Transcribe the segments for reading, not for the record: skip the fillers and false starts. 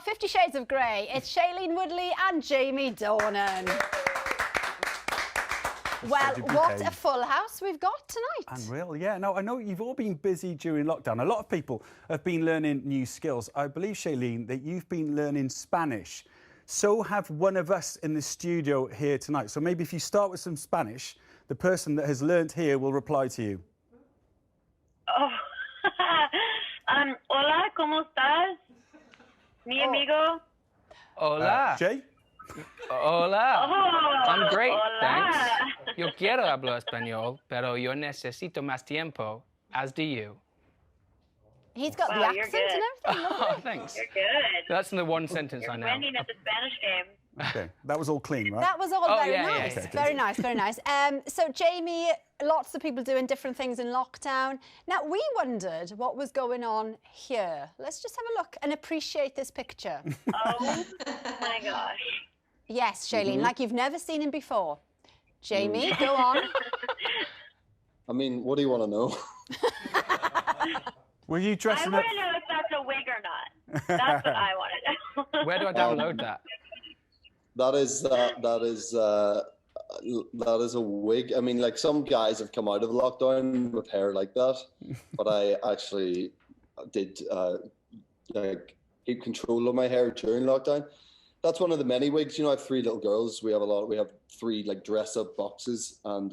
50 Shades of Grey. It's Shailene Woodley and Jamie Dornan. Well, what a full house we've got tonight. Unreal, yeah. Now, I know you've all been busy during lockdown. A lot of people have been learning new skills. I believe, Shailene, that you've been learning Spanish. So have one of us in the studio here tonight. So maybe if you start with some Spanish, the person that has learnt here will reply to you. Oh. Hola, ¿cómo estás? Mi amigo. Hola. Jay? Hola. Oh, I'm great, hola. thanks. Yo quiero hablar español, pero yo necesito más tiempo, as do you. He's got the Wow, you're accent and everything. Oh, thanks. You're good. That's the one sentence You're I know. winning at the Spanish game. Okay, that was all clean, right? That was all very yeah, nice. yeah, yeah. Very nice, very nice. So, Jamie, lots of people doing different things in lockdown. Now, we wondered what was going on here. Let's just have a look and appreciate this picture. Oh, my gosh. Yes, Shailene, like you've never seen him before. Jamie, go on. I mean, what do you want to know? Were you I dressing want up? to know if that's a wig or not. That's what I want to know. Where do I download that? That is a wig. I mean, like, some guys have come out of lockdown with hair like that, but I actually did like keep control of my hair during lockdown. That's one of the many wigs. You know, I have 3 little girls. We have 3 like dress-up boxes, and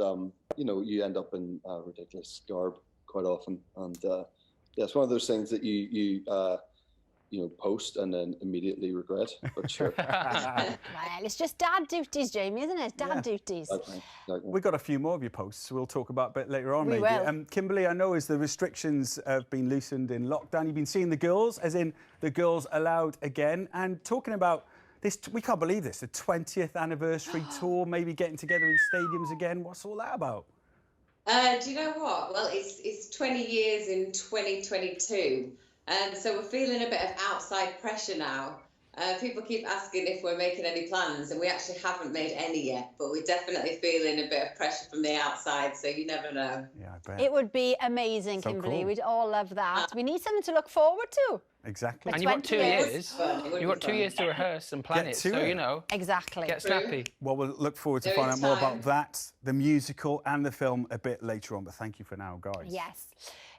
you know, you end up in ridiculous garb quite often. And yeah, it's one of those things that you know, post and then immediately regret. But sure. Well, it's just dad duties, Jamie, isn't it? Dad duties. Exactly. We've got a few more of your posts we'll talk about a bit later on, We maybe. will. Kimberly, I know as the restrictions have been loosened in lockdown, you've been seeing the girls, as in the girls allowed again, and talking about this, we can't believe this, the 20th anniversary tour, maybe getting together in stadiums again. What's all that about? Do you know what? Well, it's 20 years in 2022. So we're feeling a bit of outside pressure now. People keep asking if we're making any plans, and we actually haven't made any yet, but we're definitely feeling a bit of pressure from the outside, so you never know. Yeah, I bet. It would be amazing, So Kimberly. cool. We'd all love that. We need something to look forward to. Exactly. And you've got 2 20 years. years. Fun. It would You've got be 2 fun. years to rehearse and plan Get it, to so it. you know, Exactly. get snappy. Well, we'll look forward to There finding is out more time. about that, the musical and the film a bit later on, but thank you for now, guys. Yes.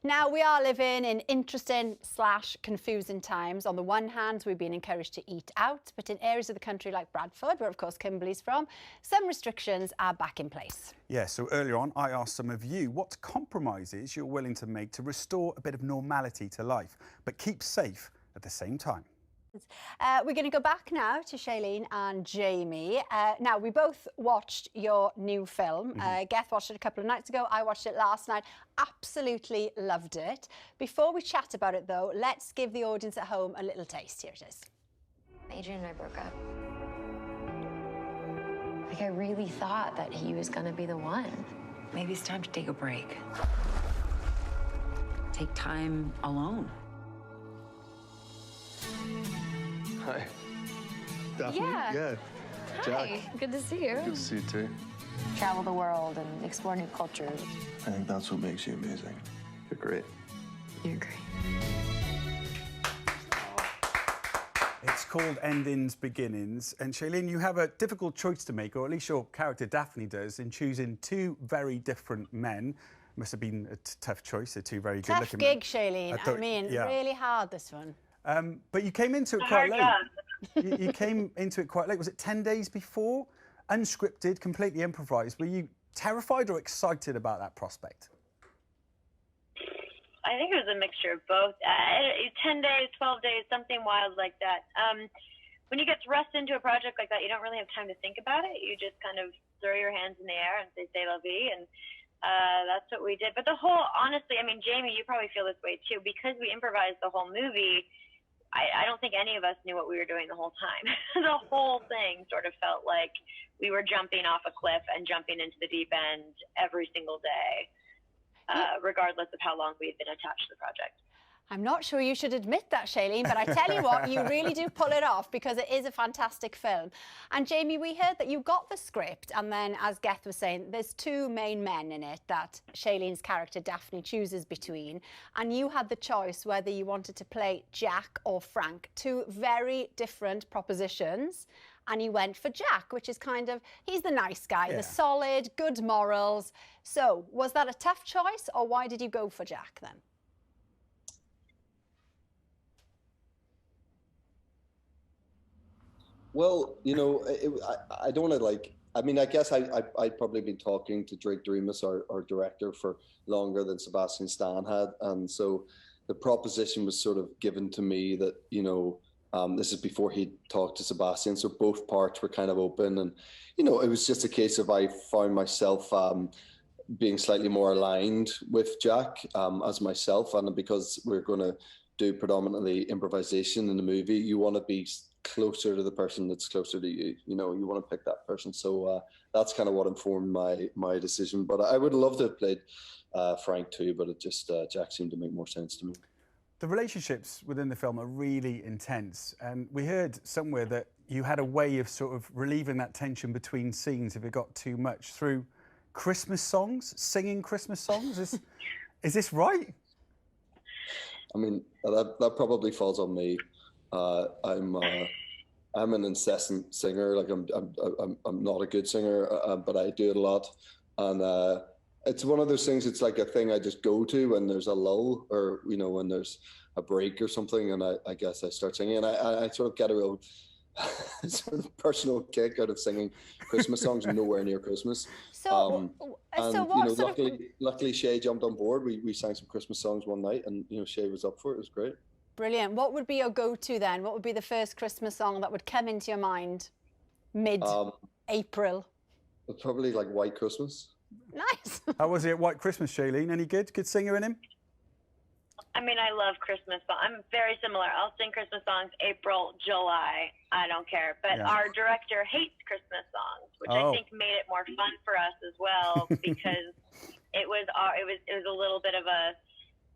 Now, we are living in interesting / confusing times. On the one hand, we've been encouraged to eat out, but in areas of the country like Bradford, where of course Kimberly's from, some restrictions are back in place. Yeah, so earlier on, I asked some of you what compromises you're willing to make to restore a bit of normality to life, but keep safe at the same time. We're going to go back now to Shailene and Jamie. Now, we both watched your new film. Geth watched it a couple of nights ago. I watched it last night. Absolutely loved it. Before we chat about it, though, let's give the audience at home a little taste. Here it is. Adrian and I broke up. Like, I really thought that he was gonna be the one. Maybe it's time to take a break. Take time alone. Hi. Daphne? Yeah. Jack. Hi, good to see you. Good to see you too. Travel the world and explore new cultures. I think that's what makes you amazing. You're great. You're great. It's called Endings, Beginnings. And Shailene, you have a difficult choice to make, or at least your character Daphne does, in choosing 2 very different men. Must have been a tough choice. They're 2 very Tough good-looking gig, men. Shailene. I mean, yeah. really hard, this one. But you came into it quite late. You came into it quite late. Was it 10 days before? Unscripted, completely improvised. Were you terrified or excited about that prospect? I think it was a mixture of both. 10 days, 12 days, something wild like that. When you get thrust into a project like that, you don't really have time to think about it. You just kind of throw your hands in the air and say, "C'est la vie," and that's what we did. But the whole, honestly, I mean, Jamie, you probably feel this way too, because we improvised the whole movie. I don't think any of us knew what we were doing the whole time. The whole thing sort of felt like we were jumping off a cliff and jumping into the deep end every single day, regardless of how long we had been attached to the project. I'm not sure you should admit that, Shailene, but I tell you what, you really do pull it off because it is a fantastic film. And Jamie, we heard that you got the script, and then, as Geth was saying, there's two main men in it that Shailene's character Daphne chooses between, and you had the choice whether you wanted to play Jack or Frank, two very different propositions. And you went for Jack, which is kind of, he's the nice guy, the solid, good morals. So was that a tough choice, or why did you go for Jack then? Well, you know, I don't want to like. I mean, I guess I'd probably been talking to Drake Doremus, our director, for longer than Sebastian Stan had, and so the proposition was sort of given to me that, you know, this is before he talked to Sebastian, so both parts were kind of open, and you know, it was just a case of I found myself being slightly more aligned with Jack as myself, and because we're going to do predominantly improvisation in the movie, you want to be closer to the person that's closer to you. You know, you want to pick that person. So that's kind of what informed my decision. But I would love to have played Frank too, but it just Jack seemed to make more sense to me. The relationships within the film are really intense, and we heard somewhere that you had a way of sort of relieving that tension between scenes if it got too much through Christmas songs, singing Christmas songs. Is this right? I mean, that probably falls on me. I'm an incessant singer. Like I'm not a good singer, but I do it a lot, and it's one of those things. It's like a thing I just go to when there's a lull, or you know, when there's a break or something, and I guess I start singing, and I sort of get a real sort of personal kick out of singing Christmas songs nowhere near Christmas. So, and so what you know, sort of... luckily Shay jumped on board. We sang some Christmas songs one night, and you know, Shay was up for it. It was great. Brilliant. What would be your go-to then? What would be the first Christmas song that would come into your mind mid-April? Probably like White Christmas. Nice. How was it at White Christmas, Shailene? Any good? Good singer in him? I mean, I love Christmas, but I'm very similar. I'll sing Christmas songs April, July. I don't care. But our director hates Christmas songs, which I think made it more fun for us as well, because it was a little bit of a,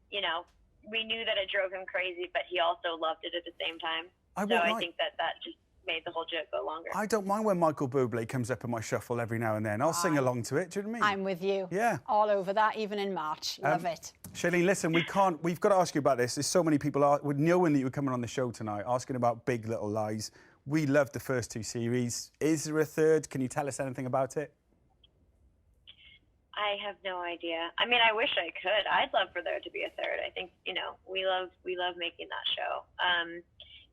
you know, we knew that it drove him crazy, but he also loved it at the same time. I think that just made the whole joke go longer. I don't mind when Michael Bublé comes up in my shuffle every now and then. I'll sing along to it. Do you know what I mean? I'm with you. Yeah. All over that, even in March. Love it. Shailene, listen, we've got to ask you about this. There's so many people knowing that you were coming on the show tonight, asking about Big Little Lies. We loved the first two series. Is there a third? Can you tell us anything about it? I have no idea. I mean, I wish I could. I'd love for there to be a third. I think, you know, we love making that show.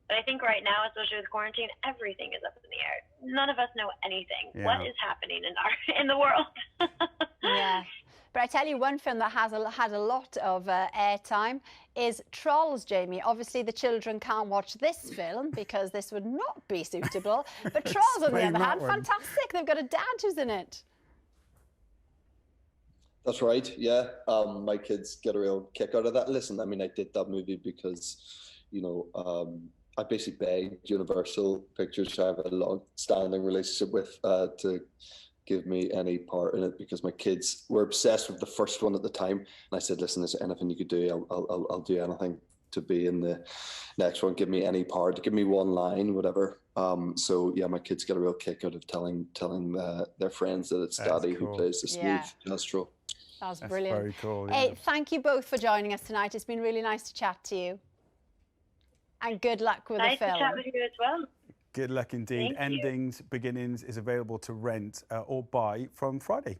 But I think right now, especially with quarantine, everything is up in the air. None of us know anything. Yeah. What is happening in the world? Yeah. But I tell you, one film that has had a lot of airtime is Trolls, Jamie. Obviously, the children can't watch this film because this would not be suitable. But Trolls, on the other hand, fantastic. They've got a dad who's in it. That's right, yeah. My kids get a real kick out of that. Listen, I mean, I did that movie because, you know, I basically begged Universal Pictures, who I have a long-standing relationship with, to give me any part in it, because my kids were obsessed with the first one at the time. And I said, listen, is there anything you could do? I'll do anything to be in the next one. Give me any part, give me one line, whatever. So yeah, my kids get a real kick out of telling their friends that it's Daddy who plays the smooth jazz troll. That's brilliant. Very cool. Yeah. Hey, thank you both for joining us tonight. It's been really nice to chat to you. And good luck with the film. Nice to chat with you as well. Good luck indeed. Endings, Beginnings is available to rent or buy from Friday.